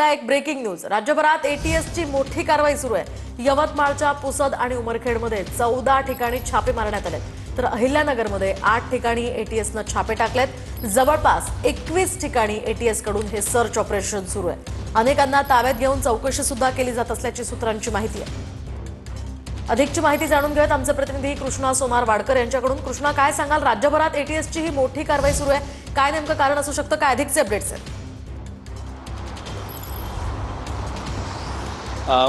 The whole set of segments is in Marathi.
एक ब्रेकिंग न्यूज। राज्यभरात एटीएसची मोठी कारवाई सुरू आहे। यवतमाळच्या पुसद आणि उमरखेडमध्ये 14 ठिकाणी छापे मारण्यात आले, तर अहिल्यानगरमध्ये 8 ठिकाणी एटीएसनं छापे टाकलेत। जवळपास 21 ठिकाणी एटीएस कडून हे सर्च ऑपरेशन सुरू आहे। अनेकांना ताब्यात घेऊन चौकशी सुद्धा केली जात असल्याची सूत्रांची माहिती आहे। अधिकची माहिती जाणून घेऊयात आमचे प्रतिनिधी कृष्णा सोनार वाडकर यांच्याकडून। कृष्णा, काय सांगाल? राज्यभरात एटीएसची ही मोठी कारवाई सुरू आहे, काय नेमकं कारण असू शकतं? काय अधिकचे अपडेट्स आहेत?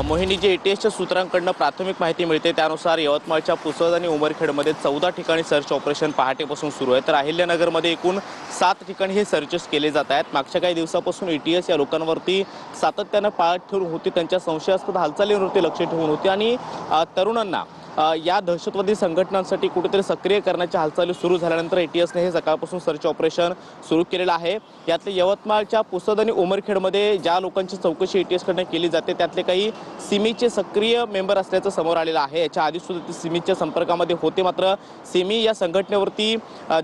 मोहिनी, जे एटीएसच्या सूत्रांकडून प्राथमिक माहिती मिळते त्यानुसार यवतमाळच्या पुसद आणि उमरखेडमध्ये 14 ठिकाणी सर्च ऑपरेशन पहाटेपासून सुरू आहे, तर अहिल्यानगरमध्ये एकूण 7 ठिकाणी हे सर्चेस केले जात आहेत। मागच्या काही दिवसापासून एटीएस या लोकांवरती सातत्यानं पाळत ठेवून होती, त्यांच्या संशयास्पद हालचालींवरती लक्ष ठेवून होती आणि तरुणांना या दहशतवादी संघटनांसाठी कुठेतरी सक्रिय करण्याच्या हालचाली सुरू झाल्यानंतर एटीएसने हे सकाळपासून सर्च ऑपरेशन सुरू केलेलं आहे। यातले यवतमाळच्या पुसद आणि उमरखेडमध्ये ज्या लोकांची चौकशी एटीएसकडून केली जाते त्यातले काही सिमीचे सक्रिय मेंबर असल्याचं समोर आलेलं आहे। याच्या आधी सुद्धा ते सिमीच्या संपर्कामध्ये होते, मात्र सिमी या संघटनेवरती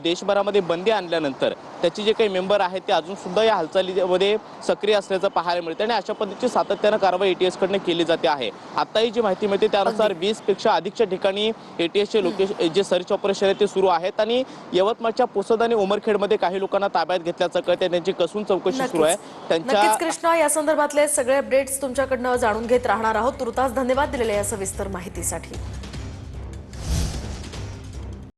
देशभरामध्ये बंदी आणल्यानंतर त्याचे जे काही मेंबर आहेत ते अजून सुद्धा या हालचालीमध्ये सक्रिय असल्याचं पाहायला मिळतं आणि अशा पद्धतीची सातत्यानं कारवाई एटीएसकडून केली जाते आहे। आताही जी माहिती मिळते त्यानुसार 20 पेक्षा अधिकच्या ठिकाणी एटीएसचे जे सर्च ऑपरेशन आहे ते सुरू आहेत आणि यवतमाळच्या पुसद आणि उमरखेडमध्ये काही लोकांना ताब्यात घेतल्याचं कळते, त्यांची कसून चौकशी सुरू आहे। नक्कीच कृष्णा, या संदर्भातले सगळे अपडेट्स तुमच्याकडनं जाणून घेत राहणार आहोत। तुर्तास धन्यवाद दिलेल्या या सविस्तर माहितीसाठी।